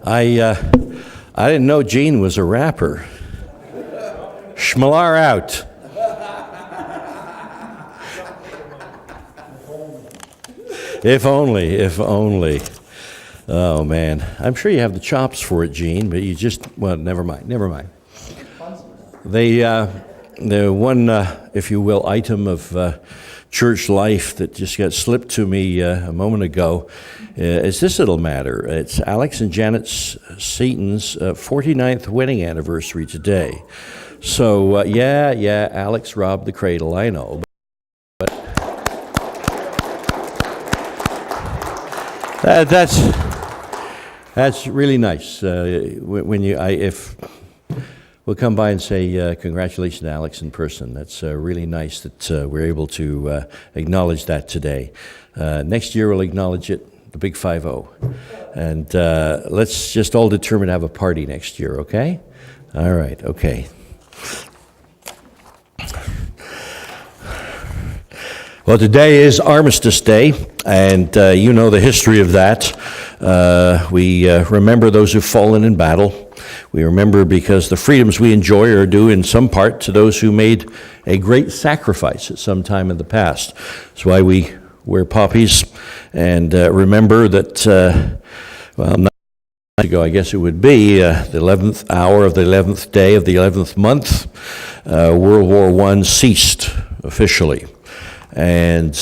I didn't know Gene was a rapper. Schmalar out. If only, if only. Oh, man. I'm sure you have the chops for it, Gene, but you just, well, never mind. The one, if you will, item of church life that just got slipped to me a moment ago is this little matter. It's Alex and Janet Seaton's 49th wedding anniversary today. So, yeah, Alex robbed the cradle, I know. But that's really nice. If we'll come by and say congratulations, Alex, in person. That's really nice that we're able to acknowledge that today. Next year we'll acknowledge it, the big 5-0. And let's just all determine to have a party next year, okay? All right, okay. Well, today is Armistice Day, and you know the history of that. We remember those who've fallen in battle. We remember because the freedoms we enjoy are due in some part to those who made a great sacrifice at some time in the past. That's why we wear poppies and remember that, well, not ago, I guess it would be the 11th hour of the 11th day of the 11th month, World War I ceased officially. And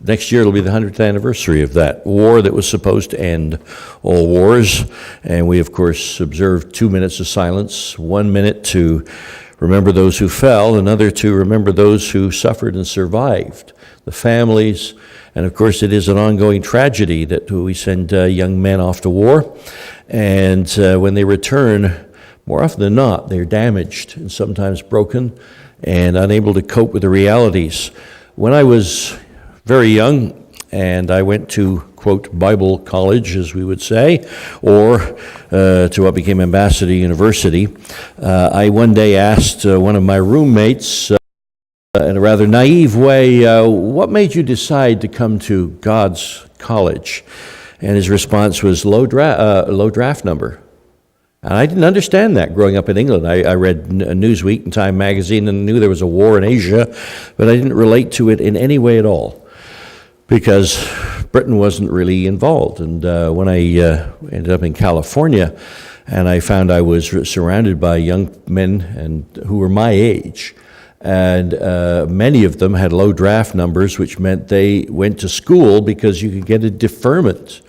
next year it'll be the 100th anniversary of that war that was supposed to end all wars. And we, of course, observed 2 minutes of silence, 1 minute to remember those who fell, another to remember those who suffered and survived, the families. And, of course, it is an ongoing tragedy that we send young men off to war. And when they return, more often than not, they're damaged and sometimes broken and unable to cope with the realities. When I was very young, and I went to, quote, Bible college, as we would say, or to what became Ambassador University, I one day asked one of my roommates, in a rather naive way, what made you decide to come to God's college? And his response was low draft number. And I didn't understand that growing up in England. I read Newsweek and Time magazine and knew there was a war in Asia, but I didn't relate to it in any way at all because Britain wasn't really involved. And when I ended up in California and I found I was surrounded by young men who were my age, and many of them had low draft numbers, which meant they went to school because you could get a deferment.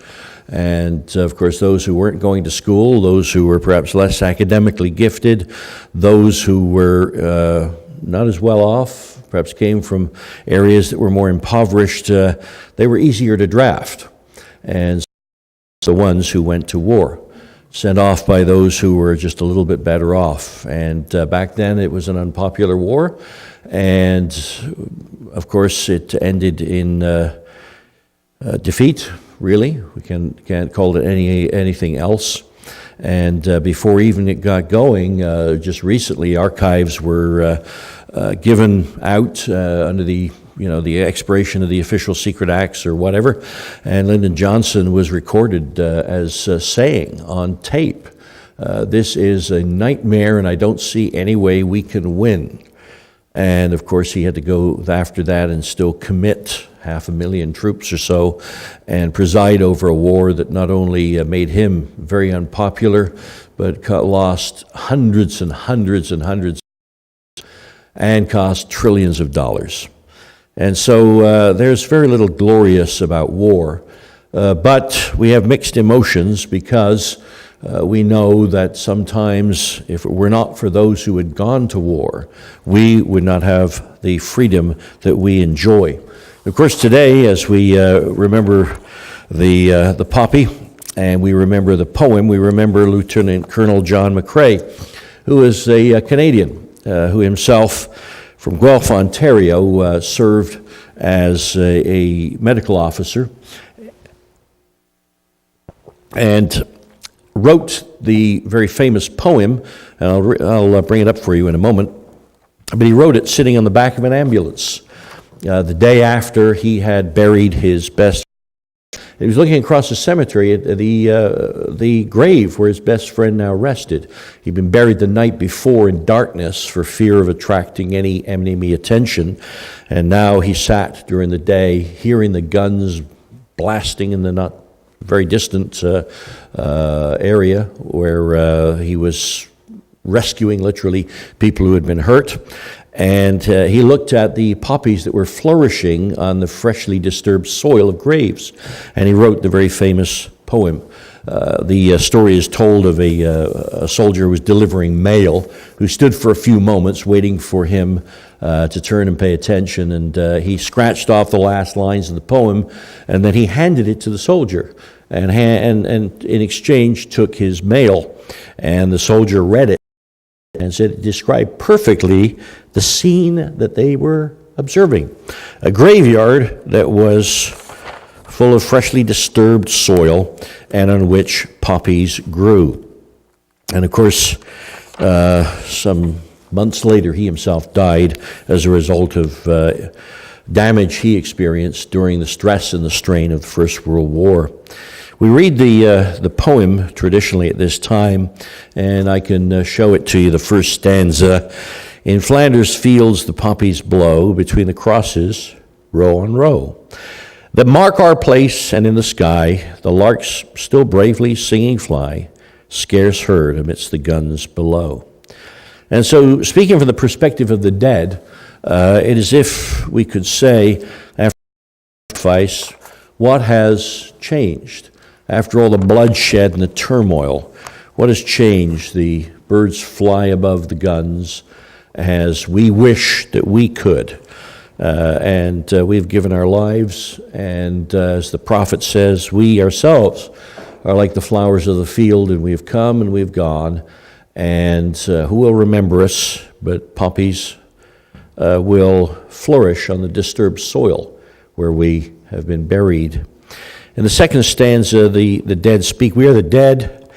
And, of course, those who weren't going to school, those who were perhaps less academically gifted, those who were not as well off, perhaps came from areas that were more impoverished, they were easier to draft. And the ones who went to war, sent off by those who were just a little bit better off. And back then it was an unpopular war. And, of course, it ended in defeat. Really, we can't call it anything else. And before even it got going, just recently, archives were given out under the expiration of the official secret acts or whatever. And Lyndon Johnson was recorded as saying on tape, "This is a nightmare, and I don't see any way we can win." And of course, he had to go after that and still commit 500,000 troops or so and preside over a war that not only made him very unpopular, but lost hundreds and hundreds and hundreds and cost trillions of dollars. And so there's very little glorious about war, but we have mixed emotions because we know that sometimes if it were not for those who had gone to war, we would not have the freedom that we enjoy. Of course, today, as we remember the poppy and we remember the poem, we remember Lieutenant Colonel John McCrae, who is a Canadian, who himself from Guelph, Ontario, served as a medical officer and wrote the very famous poem, and I'll bring it up for you in a moment, but he wrote it sitting on the back of an ambulance. The day after he had buried his best He was looking across the cemetery at the grave where his best friend now rested. He'd been buried the night before in darkness for fear of attracting any enemy attention, and now he sat during the day hearing the guns blasting in the not very distant area where he was rescuing literally people who had been hurt. And he looked at the poppies that were flourishing on the freshly disturbed soil of graves, and he wrote the very famous poem. The story is told of a soldier who was delivering mail, who stood for a few moments waiting for him to turn and pay attention, and he scratched off the last lines of the poem, and then he handed it to the soldier, and in exchange took his mail, and the soldier read it and said it described perfectly the scene that they were observing. A graveyard that was full of freshly disturbed soil and on which poppies grew. And of course, some months later, he himself died as a result of damage he experienced during the stress and the strain of the First World War. We read the poem traditionally at this time, and I can show it to you, the first stanza. In Flanders fields the poppies blow, between the crosses, row on row, that mark our place, and in the sky the larks still bravely singing fly, scarce heard amidst the guns below. And so, speaking from the perspective of the dead, it is as if we could say, after sacrifice, what has changed? After all the bloodshed and the turmoil, what has changed? The birds fly above the guns as we wish that we could. And we've given our lives, and as the prophet says, we ourselves are like the flowers of the field, and we've come and we've gone, and who will remember us? But poppies will flourish on the disturbed soil where we have been buried. In the second stanza, the dead speak. We are the dead.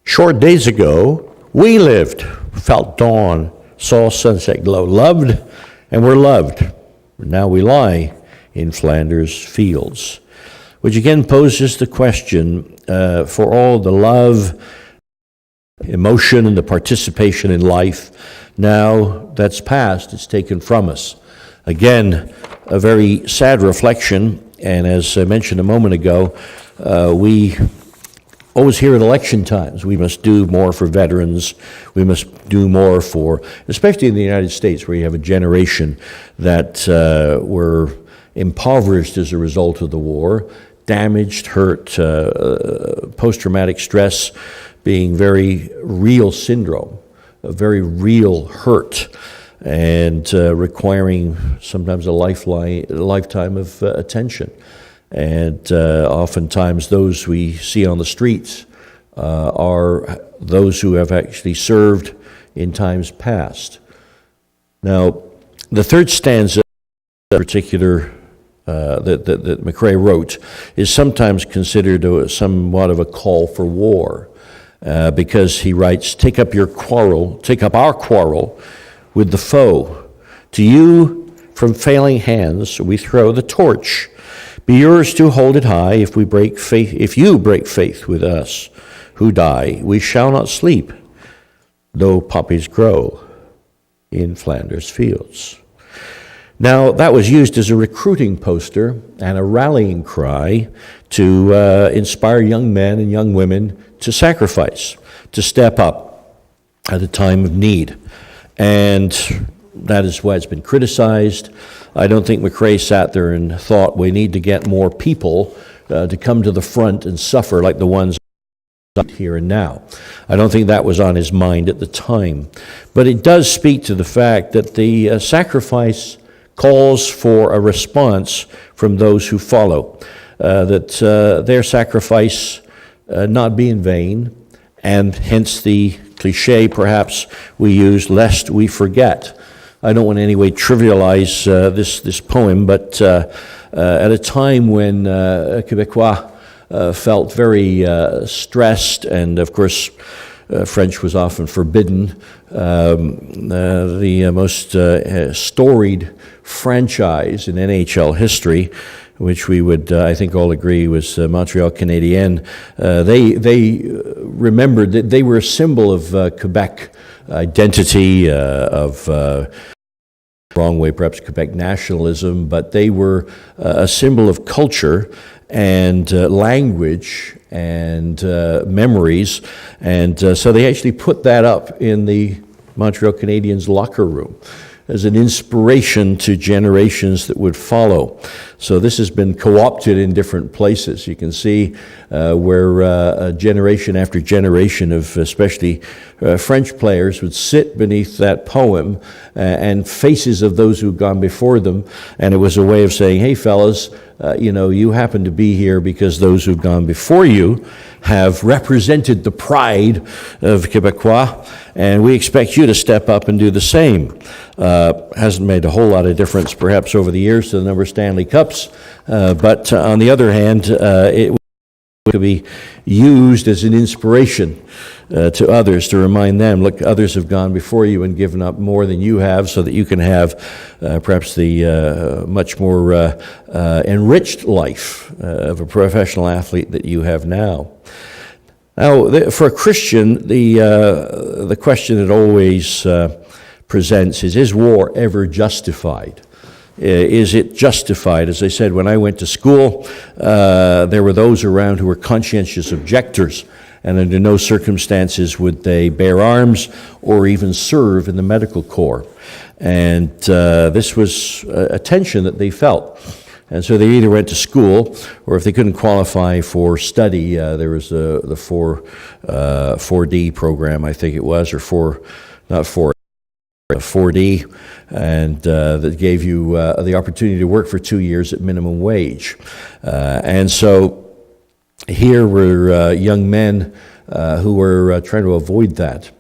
Short days ago, we lived, felt dawn, saw sunset glow, loved, and were loved. Now we lie in Flanders fields, which again poses the question for all the love, emotion, and the participation in life. Now that's past, it's taken from us. Again, a very sad reflection. And as I mentioned a moment ago, we always hear at election times, we must do more for veterans, we must do more for, especially in the United States, where you have a generation that were impoverished as a result of the war, damaged, hurt, post-traumatic stress being very real syndrome, a very real hurt, and requiring sometimes a lifetime of attention. And oftentimes those we see on the streets are those who have actually served in times past. Now, the third stanza in particular that McRae wrote is sometimes considered somewhat of a call for war, because he writes, take up our quarrel with the foe. To you, from failing hands, we throw the torch. Be yours to hold it high. If you break faith with us who die, we shall not sleep, though poppies grow in Flanders fields. Now, that was used as a recruiting poster and a rallying cry to inspire young men and young women to sacrifice, to step up at a time of need. And that is why it's been criticized. I don't think McRae sat there and thought we need to get more people to come to the front and suffer like the ones here and now. I don't think that was on his mind at the time. But it does speak to the fact that the sacrifice calls for a response from those who follow, that their sacrifice not be in vain, and hence the cliche perhaps we use, lest we forget. I don't want to in any way trivialize this poem, but at a time when Québécois felt very stressed, and of course French was often forbidden. The most storied franchise in NHL history, which we would, I think, all agree was Montreal Canadiens. They remembered that they were a symbol of Quebec identity, of wrong way, perhaps Quebec nationalism, but they were a symbol of culture and language and memories, and so they actually put that up in the Montreal Canadiens locker room as an inspiration to generations that would follow. So this has been co-opted in different places. You can see where generation after generation of especially French players would sit beneath that poem and faces of those who've gone before them, and it was a way of saying, hey fellas, you happen to be here because those who've gone before you have represented the pride of Quebecois, and we expect you to step up and do the same. Hasn't made a whole lot of difference perhaps over the years to the number of Stanley Cups, but on the other hand, it could be used as an inspiration to others, to remind them, look, others have gone before you and given up more than you have so that you can have perhaps the much more enriched life of a professional athlete that you have now. Now, for a Christian, the question it always presents is war ever justified? Is it justified? As I said, when I went to school, there were those around who were conscientious objectors, and under no circumstances would they bear arms or even serve in the medical corps. And this was a tension that they felt. And so they either went to school, or if they couldn't qualify for study, there was the 4D program, I think it was, or 4D, and that gave you the opportunity to work for 2 years at minimum wage. And so here were young men who were trying to avoid that.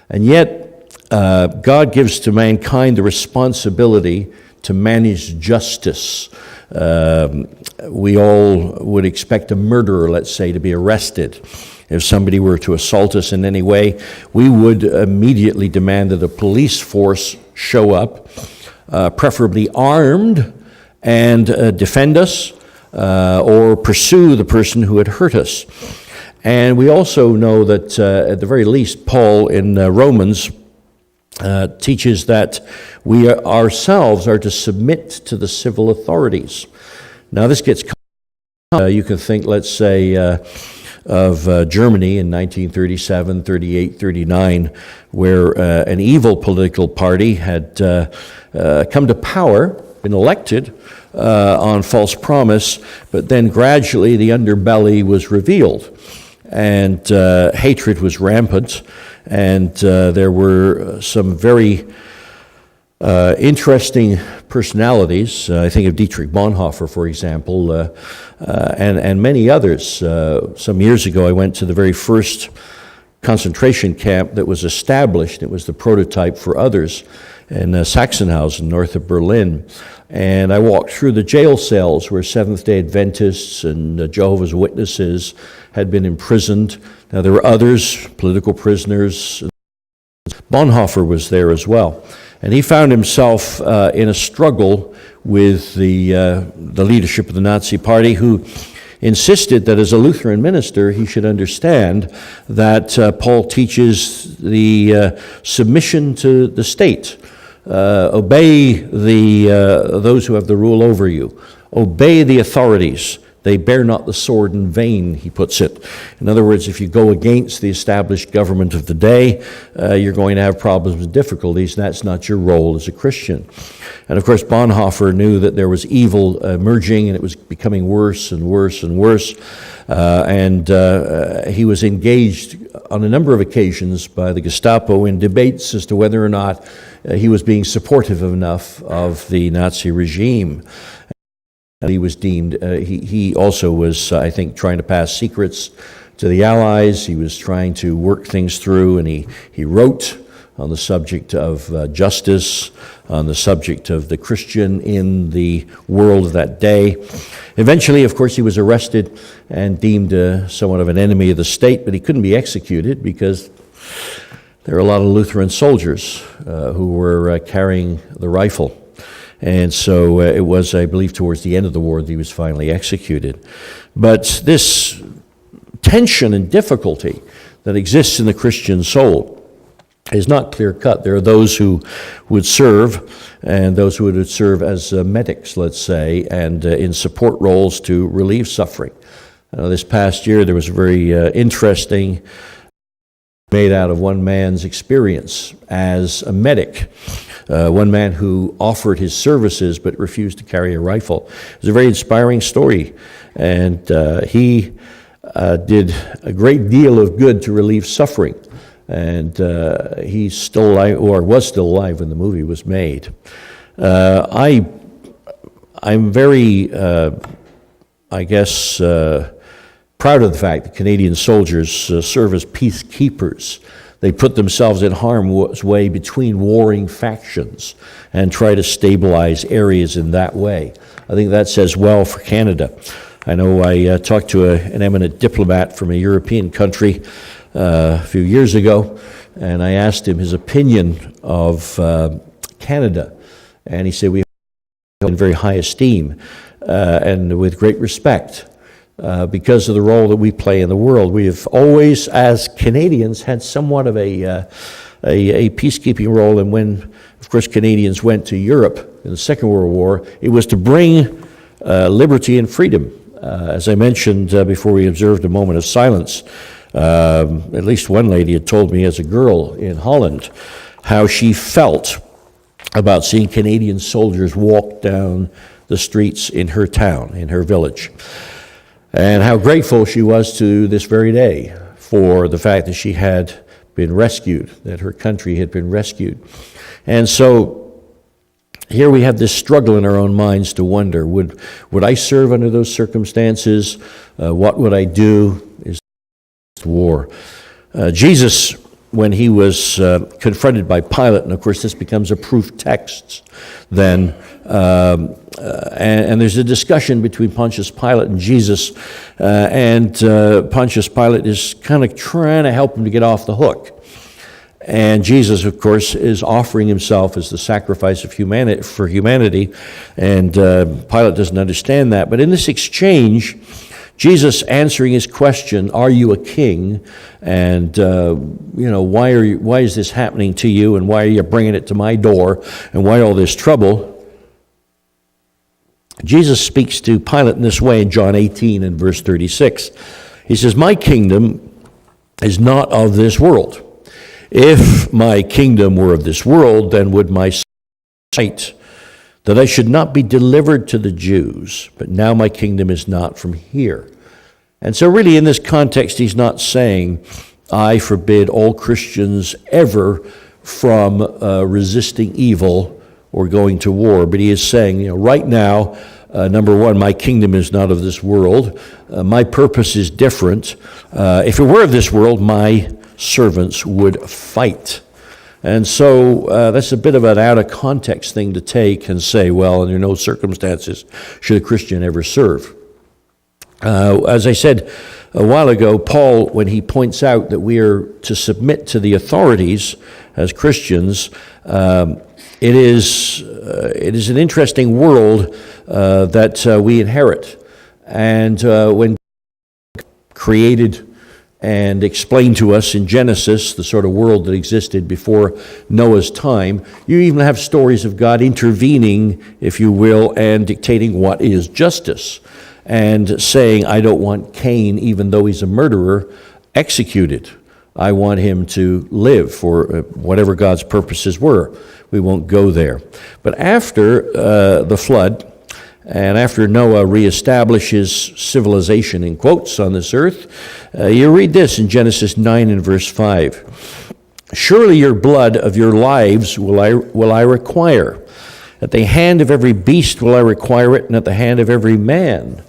And yet, God gives to mankind the responsibility to manage justice. We all would expect a murderer, let's say, to be arrested. If somebody were to assault us in any way, we would immediately demand that a police force show up, preferably armed, and defend us or pursue the person who had hurt us. And we also know that, at the very least, Paul in Romans teaches that we ourselves are to submit to the civil authorities. Now, this gets you can think, let's say, of Germany in 1937, 38, 39, where an evil political party had come to power, been elected on false promise, but then gradually the underbelly was revealed, and hatred was rampant, and there were some very interesting personalities. I think of Dietrich Bonhoeffer, for example, and many others. Some years ago, I went to the very first concentration camp that was established. It was the prototype for others in Sachsenhausen, north of Berlin. And I walked through the jail cells where Seventh-day Adventists and Jehovah's Witnesses had been imprisoned. Now, there were others, political prisoners. Bonhoeffer was there as well. And he found himself in a struggle with the leadership of the Nazi Party, who insisted that as a Lutheran minister he should understand that Paul teaches the submission to the state. Obey those who have the rule over you. Obey the authorities. They bear not the sword in vain, he puts it. In other words, if you go against the established government of the day, you're going to have problems and difficulties, and that's not your role as a Christian. And of course, Bonhoeffer knew that there was evil emerging, and it was becoming worse and worse and worse. And he was engaged on a number of occasions by the Gestapo in debates as to whether or not he was being supportive enough of the Nazi regime. He was deemed, he also was, I think, trying to pass secrets to the Allies. He was trying to work things through, and he wrote on the subject of justice, on the subject of the Christian in the world of that day. Eventually, of course, he was arrested and deemed somewhat of an enemy of the state, but he couldn't be executed because there were a lot of Lutheran soldiers who were carrying the rifle. And so it was, I believe, towards the end of the war that he was finally executed. But this tension and difficulty that exists in the Christian soul is not clear-cut. There are those who would serve, and those who would serve as medics, let's say, and in support roles to relieve suffering. This past year, there was a very interesting made out of one man's experience as a medic. One man who offered his services but refused to carry a rifle. It was a very inspiring story, and he did a great deal of good to relieve suffering. And he's still alive, or was still alive when the movie was made. I'm very, proud of the fact that Canadian soldiers serve as peacekeepers. They put themselves in harm's way between warring factions and try to stabilize areas in that way. I think that says well for Canada. I know I talked to an eminent diplomat from a European country a few years ago, and I asked him his opinion of Canada, and he said we hold in very high esteem and with great respect because of the role that we play in the world. We have always, as Canadians, had somewhat of a peacekeeping role, and when, of course, Canadians went to Europe in the Second World War, it was to bring liberty and freedom. As I mentioned before we observed a moment of silence, at least one lady had told me as a girl in Holland how she felt about seeing Canadian soldiers walk down the streets in her town, in her village, and how grateful she was to this very day for the fact that she had been rescued, that her country had been rescued. And so here we have this struggle in our own minds to wonder, would I serve under those circumstances? What would I do? Is war. Jesus, when he was confronted by Pilate, and of course this becomes a proof text then, and there's a discussion between Pontius Pilate and Jesus, and Pontius Pilate is kind of trying to help him to get off the hook. And Jesus, of course, is offering himself as the sacrifice of for humanity, and Pilate doesn't understand that. But in this exchange, Jesus answering his question, "Are you a king?" and why is this happening to you, and why are you bringing it to my door, and why all this trouble? Jesus speaks to Pilate in this way in John 18 and verse 36. He says, "My kingdom is not of this world. If my kingdom were of this world, then would my sight that I should not be delivered to the Jews, but now my kingdom is not from here." And so really in this context, he's not saying, I forbid all Christians ever from resisting evil or going to war, but he is saying, right now, number one, my kingdom is not of this world. My purpose is different. If it were of this world, my servants would fight. And so that's a bit of an out-of-context thing to take and say, well, under no circumstances should a Christian ever serve. As I said a while ago, Paul, when he points out that we are to submit to the authorities as Christians, it is an interesting world that we inherit. And when created and explained to us in Genesis the sort of world that existed before Noah's time, you even have stories of God intervening, if you will, and dictating what is justice, and saying, I don't want Cain, even though he's a murderer, executed. I want him to live for whatever God's purposes were. We won't go there. But after the flood, and after Noah reestablishes civilization, in quotes, on this earth, you read this in Genesis 9 and verse 5. "Surely your blood of your lives will I require. At the hand of every beast will I require it, and at the hand of every man.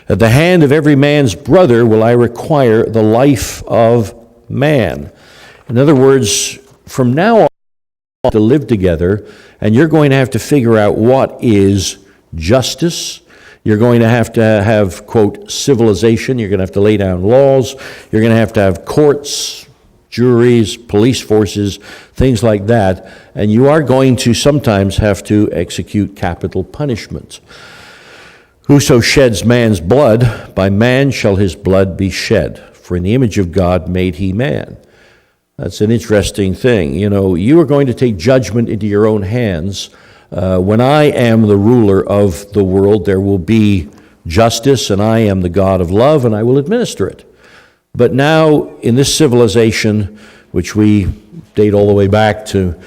At the hand of every man's brother will I require the life of man." In other words, from now on, to live together, and you're going to have to figure out what is justice. You're going to have, quote, civilization. You're going to have to lay down laws. You're going to have courts, juries, police forces, things like that, and you are going to sometimes have to execute capital punishment. Whoso sheds man's blood, by man shall his blood be shed, for in the image of God made he man. That's an interesting thing. You are going to take judgment into your own hands. When I am the ruler of the world, there will be justice, and I am the God of love, and I will administer it. But now, in this civilization, which we date all the way back to,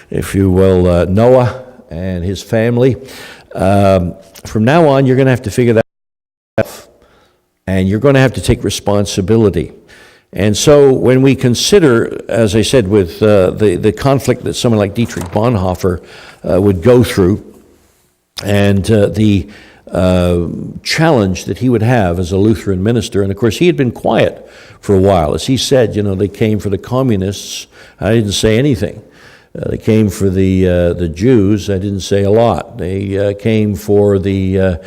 if you will, Noah and his family, from now on, you're going to have to figure that out, and you're going to have to take responsibility. And so when we consider, as I said, with the conflict that someone like Dietrich Bonhoeffer would go through, and the challenge that he would have as a Lutheran minister, and of course he had been quiet for a while. As he said, they came for the communists, I didn't say anything. They came for the Jews, I didn't say a lot. They came for those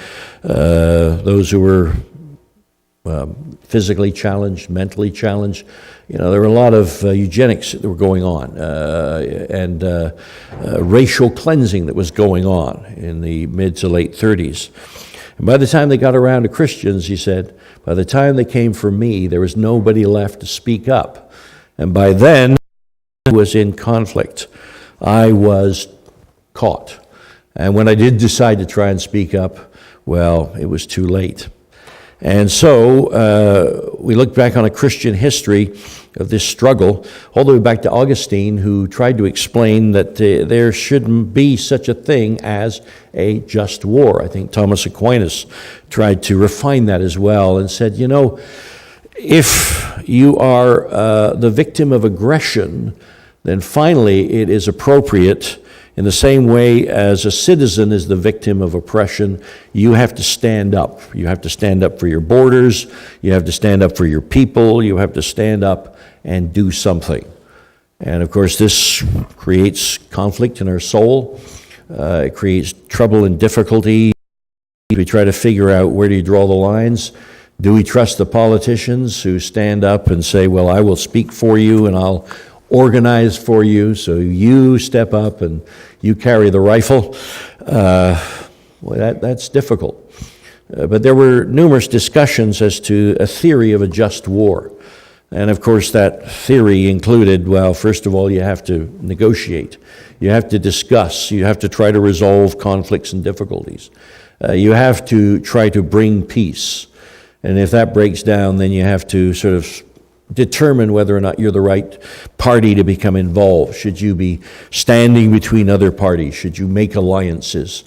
who were physically challenged, mentally challenged. There were a lot of eugenics that were going on, and racial cleansing that was going on in the mid to late 30s. And by the time they got around to Christians, he said, by the time they came for me, there was nobody left to speak up. And by then, I was in conflict. I was caught. And when I did decide to try and speak up, well, it was too late. And so we look back on a Christian history of this struggle, all the way back to Augustine, who tried to explain that there shouldn't be such a thing as a just war. I think Thomas Aquinas tried to refine that as well and said, if you are the victim of aggression, then finally it is appropriate, in the same way as a citizen is the victim of oppression, you have to stand up. You have to stand up for your borders. You have to stand up for your people. You have to stand up and do something. And of course, this creates conflict in our soul. It creates trouble and difficulty. We try to figure out, where do you draw the lines? Do we trust the politicians who stand up and say, well, I will speak for you and I'll organize for you, so you step up and you carry the rifle? That's difficult. But there were numerous discussions as to a theory of a just war. And of course that theory included, well, first of all, you have to negotiate. You have to discuss. You have to try to resolve conflicts and difficulties. You have to try to bring peace. And if that breaks down, then you have to sort of determine whether or not you're the right party to become involved. Should you be standing between other parties? Should you make alliances?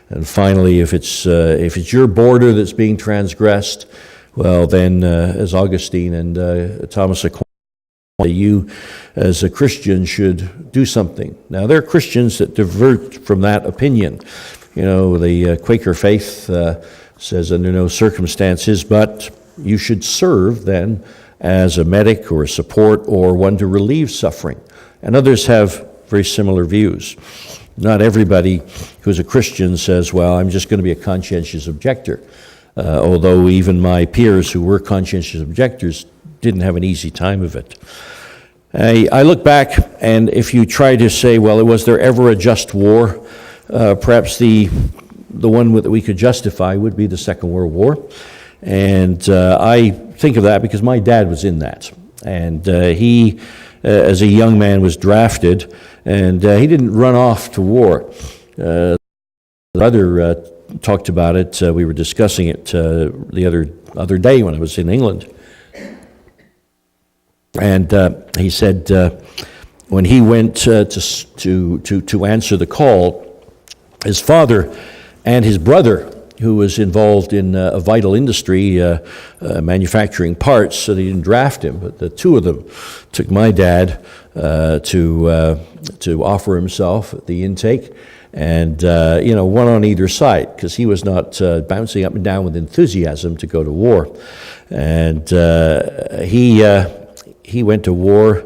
And finally, if it's your border that's being transgressed, well, then, as Augustine and Thomas Aquinas, you as a Christian should do something. Now, there are Christians that divert from that opinion. The Quaker faith says under no circumstances, but you should serve then as a medic or a support or one to relieve suffering. And others have very similar views. Not everybody who's a Christian says, well, I'm just going to be a conscientious objector. Although even my peers who were conscientious objectors didn't have an easy time of it. I look back, and if you try to say, well, was there ever a just war? Perhaps the one that we could justify would be the Second World War. And I think of that because my dad was in that. And he, as a young man, was drafted, and he didn't run off to war. The brother talked about it. We were discussing it the other day when I was in England. And he said when he went to answer the call, his father and his brother, who was involved in a vital industry, manufacturing parts, so they didn't draft him, but the two of them took my dad to offer himself at the intake, and one on either side, because he was not bouncing up and down with enthusiasm to go to war. And he went to war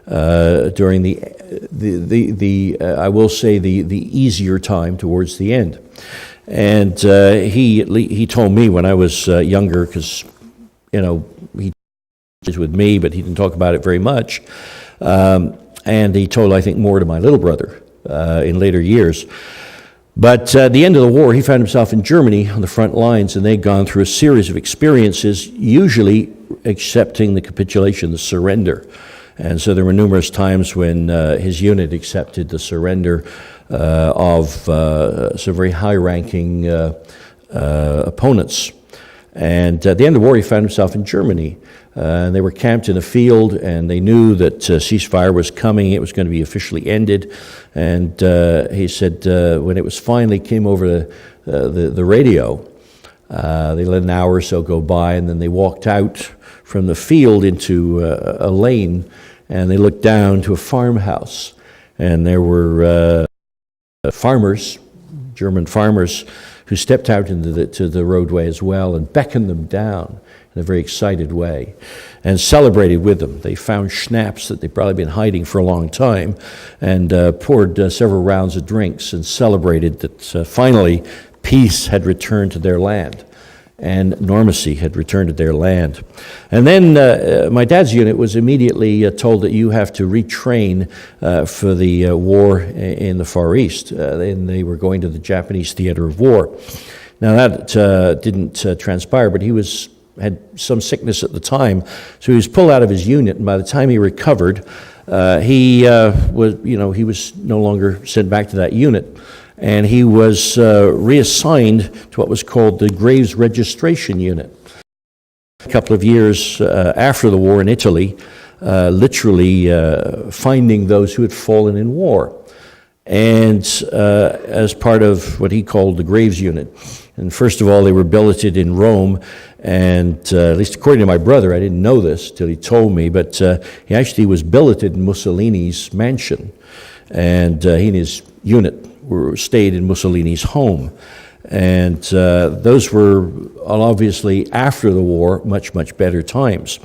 during the I will say the easier time towards the end. And he told me when I was younger, because he was with me, but he didn't talk about it very much. And he told, I think, more to my little brother in later years. But at the end of the war, he found himself in Germany on the front lines, and they'd gone through a series of experiences, usually accepting the capitulation, the surrender. And so there were numerous times when his unit accepted the surrender of some very high-ranking opponents. And at the end of the war, he found himself in Germany. They were camped in a field, and they knew that ceasefire was coming. It was going to be officially ended. And he said when it was finally came over the radio, they let an hour or so go by, and then they walked out from the field into a lane, and they looked down to a farmhouse. And there were farmers, German farmers, who stepped out to the roadway as well and beckoned them down in a very excited way and celebrated with them. They found schnapps that they'd probably been hiding for a long time and poured several rounds of drinks and celebrated that finally peace had returned to their land and normalcy had returned to their land. And then my dad's unit was immediately told that you have to retrain for the war in the Far East. And they were going to the Japanese theater of war. Now that didn't transpire, but he had some sickness at the time, so he was pulled out of his unit, and by the time he recovered, he was no longer sent back to that unit. And he was reassigned to what was called the Graves Registration Unit. A couple of years after the war in Italy, literally finding those who had fallen in war. And as part of what he called the Graves Unit. And first of all, they were billeted in Rome, and at least according to my brother, I didn't know this till he told me, but he actually was billeted in Mussolini's mansion. And he and his unit stayed in Mussolini's home. And those were obviously, after the war, much, much better times.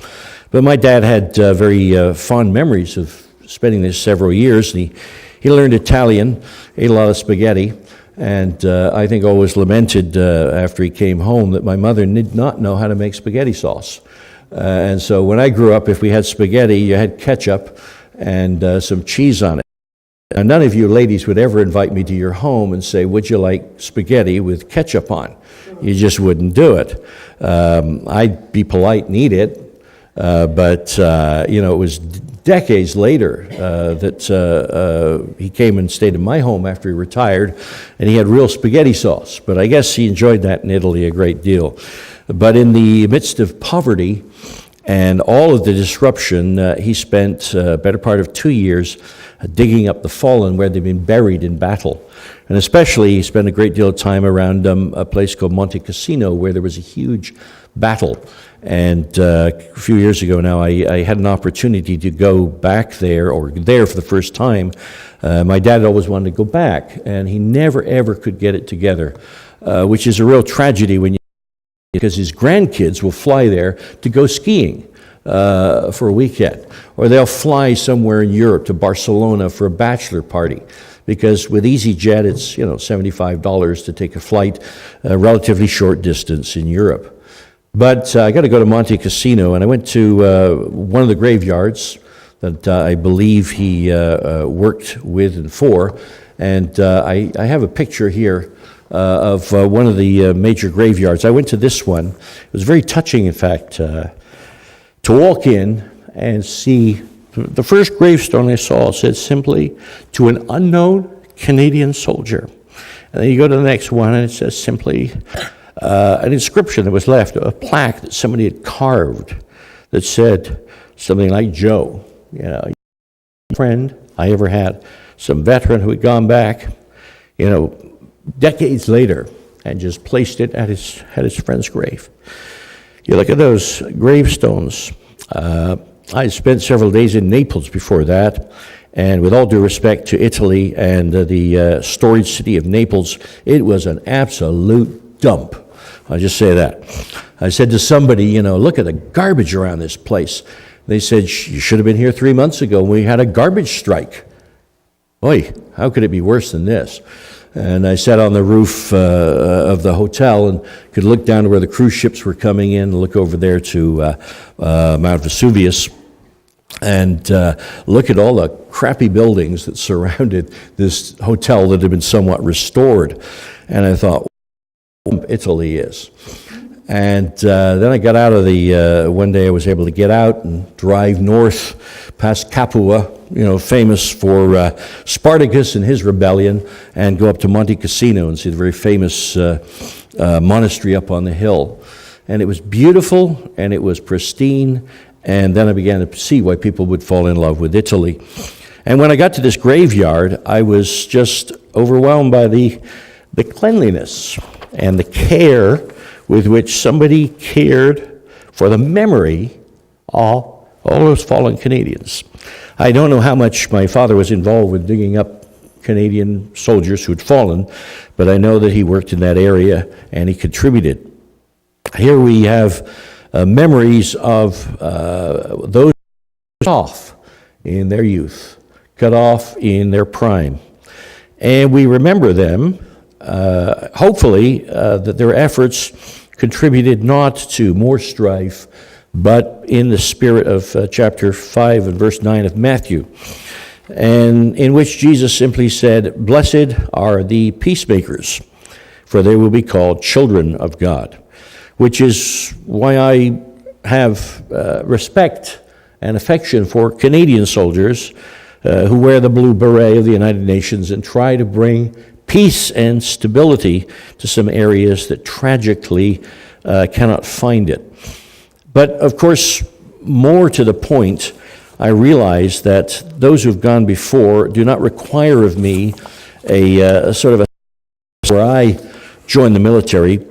But my dad had very fond memories of spending there several years. And he learned Italian, ate a lot of spaghetti, and I think always lamented after he came home that my mother did not know how to make spaghetti sauce. And so when I grew up, if we had spaghetti, you had ketchup and some cheese on it. Now, none of you ladies would ever invite me to your home and say, would you like spaghetti with ketchup on? You just wouldn't do it. I'd be polite and eat it, but it was decades later that he came and stayed in my home after he retired, and he had real spaghetti sauce. But I guess he enjoyed that in Italy a great deal. But in the midst of poverty and all of the disruption, he spent a better part of 2 years digging up the fallen where they'd been buried in battle. And especially he spent a great deal of time around a place called Monte Cassino, where there was a huge battle. And a few years ago now, I had an opportunity to go back there, or there for the first time. My dad always wanted to go back, and he never, ever could get it together, which is a real tragedy because his grandkids will fly there to go skiing for a weekend, or they'll fly somewhere in Europe to Barcelona for a bachelor party, because with EasyJet it's $75 to take a flight a relatively short distance in Europe. But I got to go to Monte Cassino, and I went to one of the graveyards that I believe he worked with and for, and I have a picture here of one of the major graveyards. I went to this one. It was very touching, in fact, to walk in and see the first gravestone I saw said simply, "To an unknown Canadian soldier." And then you go to the next one, and it says simply an inscription that was left, a plaque that somebody had carved that said something like, "Joe, friend I ever had, some veteran who had gone back, decades later, and just placed it at his friend's grave." You look at those gravestones. I spent several days in Naples before that, and with all due respect to Italy and the storied city of Naples, it was an absolute dump. I'll just say that. I said to somebody, look at the garbage around this place. They said, "You should have been here 3 months ago when we had a garbage strike." Oy, how could it be worse than this? And I sat on the roof of the hotel and could look down to where the cruise ships were coming in and look over there to Mount Vesuvius. and look at all the crappy buildings that surrounded this hotel that had been somewhat restored. And I thought, Italy is. And then I got out of one day I was able to get out and drive north past Capua, famous for Spartacus and his rebellion, and go up to Monte Cassino and see the very famous monastery up on the hill. And it was beautiful, and it was pristine, and then I began to see why people would fall in love with Italy. And when I got to this graveyard, I was just overwhelmed by the cleanliness and the care with which somebody cared for the memory of all those fallen Canadians. I don't know how much my father was involved with digging up Canadian soldiers who'd fallen, but I know that he worked in that area and he contributed. Here we have memories of those cut off in their youth, cut off in their prime. And we remember them, hopefully, that their efforts contributed not to more strife, but in the spirit of chapter 5 and verse 9 of Matthew, and in which Jesus simply said, "Blessed are the peacemakers, for they will be called children of God," which is why I have respect and affection for Canadian soldiers who wear the blue beret of the United Nations and try to bring peace and stability to some areas that tragically cannot find it. But of course, more to the point, I realize that those who've gone before do not require of me a sort of a where I join the military,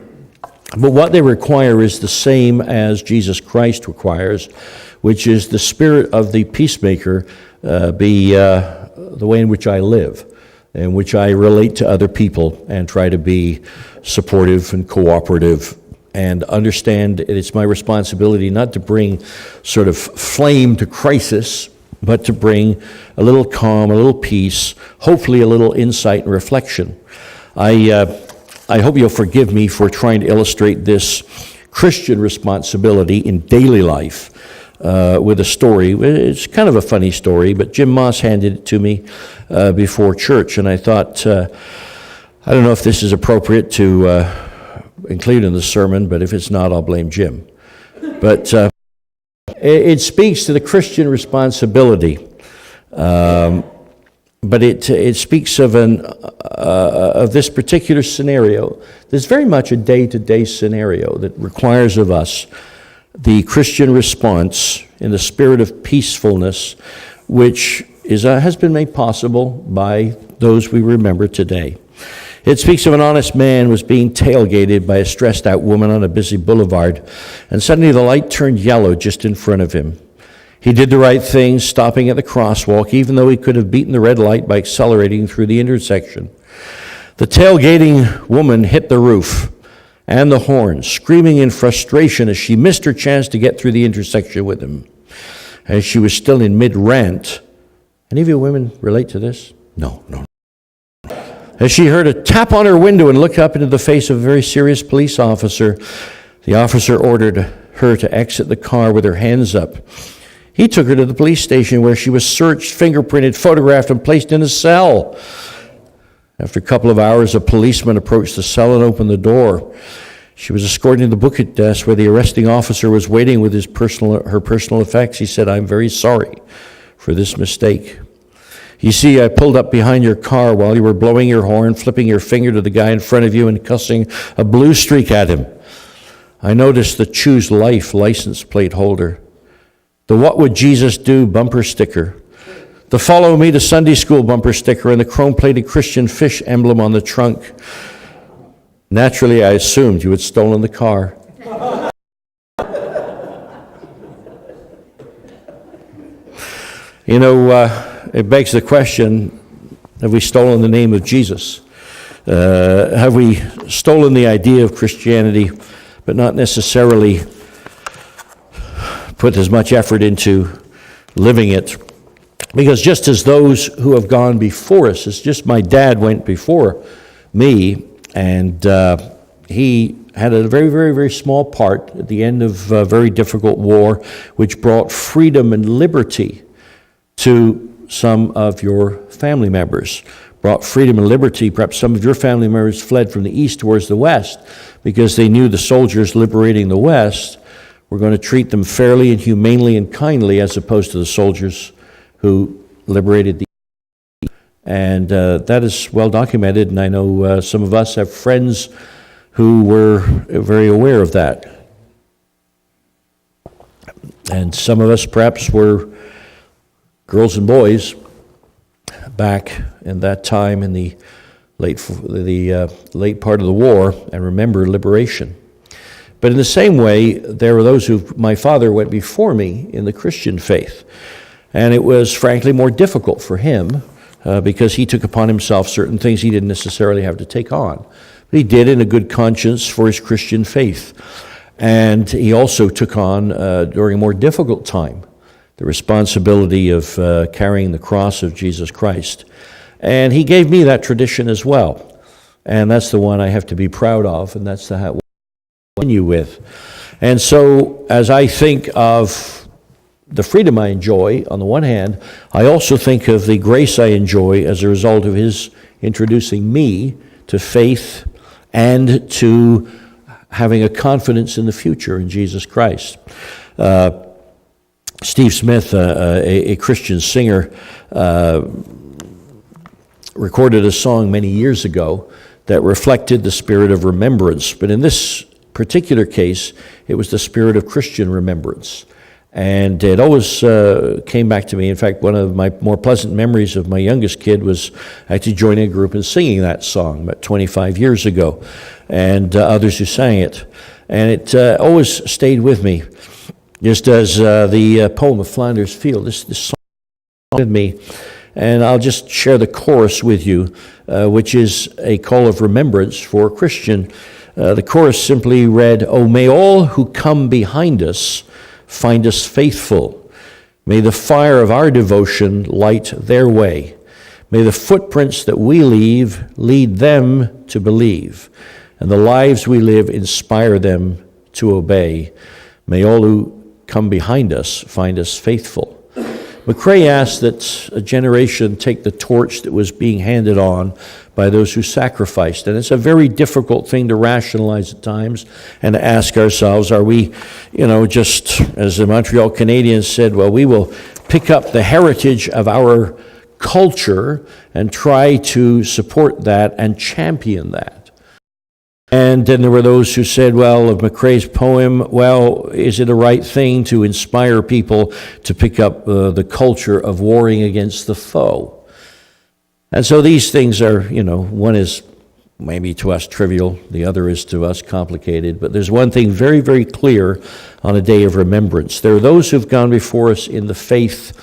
but what they require is the same as Jesus Christ requires, which is the spirit of the peacemaker be the way in which I live, in which I relate to other people and try to be supportive and cooperative and understand it's my responsibility not to bring sort of flame to crisis, but to bring a little calm, a little peace, hopefully a little insight and reflection. I hope you'll forgive me for trying to illustrate this Christian responsibility in daily life with a story. It's kind of a funny story, but Jim Moss handed it to me before church, and I thought, I don't know if this is appropriate to include in the sermon, but if it's not, I'll blame Jim. But it speaks to the Christian responsibility, but it speaks of this particular scenario. There's very much a day-to-day scenario that requires of us the Christian response in the spirit of peacefulness, which has been made possible by those we remember today. It speaks of an honest man who was being tailgated by a stressed-out woman on a busy boulevard, and suddenly the light turned yellow just in front of him. He did the right thing, stopping at the crosswalk, even though he could have beaten the red light by accelerating through the intersection. The tailgating woman hit the roof and the horn, screaming in frustration as she missed her chance to get through the intersection with him. As she was still in mid-rant, any of you women relate to this? No. As she heard a tap on her window and looked up into the face of a very serious police officer, the officer ordered her to exit the car with her hands up. He took her to the police station where she was searched, fingerprinted, photographed, and placed in a cell. After a couple of hours, a policeman approached the cell and opened the door. She was escorted to the booking desk where the arresting officer was waiting with her personal effects. He said, "I'm very sorry for this mistake. You see, I pulled up behind your car while you were blowing your horn, flipping your finger to the guy in front of you and cussing a blue streak at him. I noticed the Choose Life license plate holder, the What Would Jesus Do bumper sticker, the Follow Me to Sunday School bumper sticker, and the chrome-plated Christian fish emblem on the trunk. Naturally, I assumed you had stolen the car." It begs the question, have we stolen the name of Jesus? Have we stolen the idea of Christianity, but not necessarily put as much effort into living it? Because just as those who have gone before us, it's just my dad went before me, and he had a very, very, very small part at the end of a very difficult war, which brought freedom and liberty to some of your family members. Brought freedom and liberty. Perhaps some of your family members fled from the east towards the west because they knew the soldiers liberating the west were going to treat them fairly and humanely and kindly, as opposed to the soldiers who liberated the east. And that is well documented, and I know some of us have friends who were very aware of that. And some of us perhaps were girls and boys back in that time in the late part of the war and remember liberation. But in the same way, there were those who, my father went before me in the Christian faith. And it was frankly more difficult for him because he took upon himself certain things he didn't necessarily have to take on. But he did in a good conscience for his Christian faith. And he also took on, during a more difficult time, the responsibility of carrying the cross of Jesus Christ. And he gave me that tradition as well. And that's the one I have to be proud of, and that's the one I continue with. And so, as I think of the freedom I enjoy, on the one hand, I also think of the grace I enjoy as a result of his introducing me to faith and to having a confidence in the future in Jesus Christ. Steve Smith, a Christian singer, recorded a song many years ago that reflected the spirit of remembrance. But in this particular case, it was the spirit of Christian remembrance. And it always came back to me. In fact, one of my more pleasant memories of my youngest kid was actually joining a group and singing that song about 25 years ago, and others who sang it. And it always stayed with me, just as the poem of Flanders Field. This song with me. And I'll just share the chorus with you, which is a call of remembrance for a Christian. The chorus simply read, "Oh, may all who come behind us find us faithful. May the fire of our devotion light their way. May the footprints that we leave lead them to believe, and the lives we live inspire them to obey. May all who come behind us find us faithful." McCrae asked that a generation take the torch that was being handed on by those who sacrificed. And it's a very difficult thing to rationalize at times and to ask ourselves, are we, just as the Montreal Canadiens said, well, we will pick up the heritage of our culture and try to support that and champion that. And then there were those who said, well, of McCrae's poem, well, is it a right thing to inspire people to pick up the culture of warring against the foe? And so these things are, one is maybe to us trivial, the other is to us complicated, but there's one thing very, very clear on a day of remembrance. There are those who've gone before us in the faith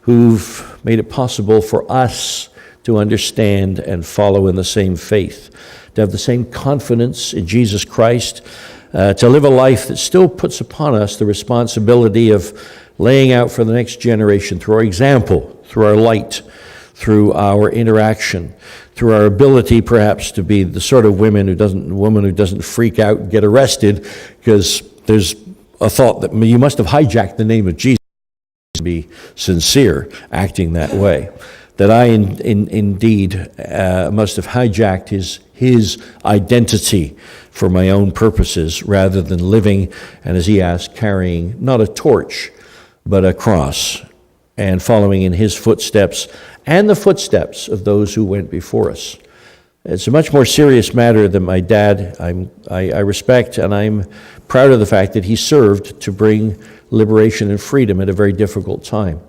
who've made it possible for us to understand and follow in the same faith, to have the same confidence in Jesus Christ, to live a life that still puts upon us the responsibility of laying out for the next generation through our example, through our light, through our interaction, through our ability perhaps to be the sort of woman who doesn't freak out and get arrested because there's a thought that you must have hijacked the name of Jesus to be sincere acting that way. That I indeed must have hijacked his identity for my own purposes rather than living, and as he asked, carrying not a torch, but a cross, and following in his footsteps and the footsteps of those who went before us. It's a much more serious matter than my dad. I respect, and I'm proud of the fact that he served to bring liberation and freedom at a very difficult time.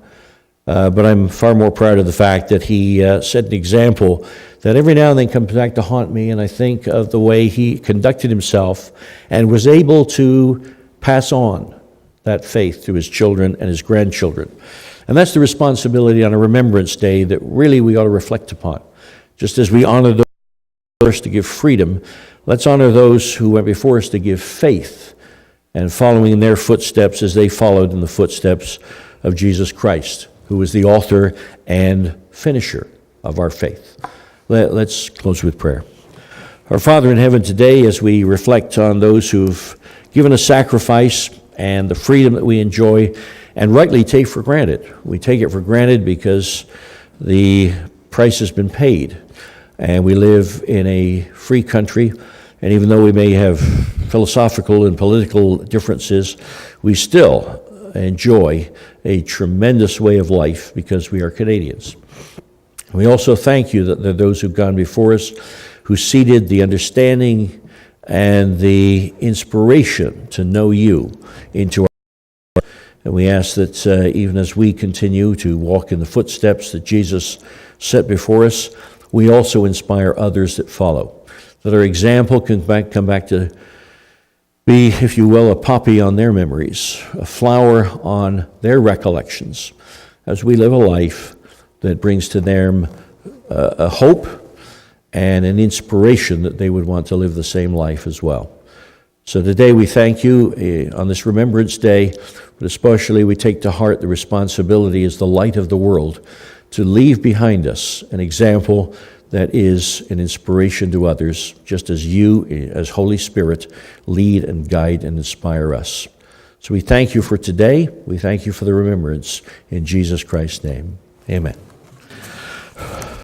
But I'm far more proud of the fact that he set an example that every now and then comes back to haunt me, and I think of the way he conducted himself and was able to pass on that faith to his children and his grandchildren. And that's the responsibility on a Remembrance Day that really we ought to reflect upon. Just as we honor those first to give freedom, let's honor those who went before us to give faith, and following in their footsteps as they followed in the footsteps of Jesus Christ, who is the author and finisher of our faith. Let's close with prayer. Our Father in heaven, today as we reflect on those who've given a sacrifice and the freedom that we enjoy and rightly take for granted. We take it for granted because the price has been paid and we live in a free country, and even though we may have philosophical and political differences, we still enjoy a tremendous way of life because we are Canadians. We also thank you that there are those who've gone before us who seeded the understanding and the inspiration to know you into our heart. And we ask that even as we continue to walk in the footsteps that Jesus set before us, we also inspire others that follow, that our example can come back to be, if you will, a poppy on their memories, a flower on their recollections, as we live a life that brings to them a hope and an inspiration that they would want to live the same life as well. So today we thank you on this Remembrance Day, but especially we take to heart the responsibility as the light of the world to leave behind us an example that is an inspiration to others, just as you, as Holy Spirit, lead and guide and inspire us. So we thank you for today. We thank you for the remembrance. In Jesus Christ's name, amen.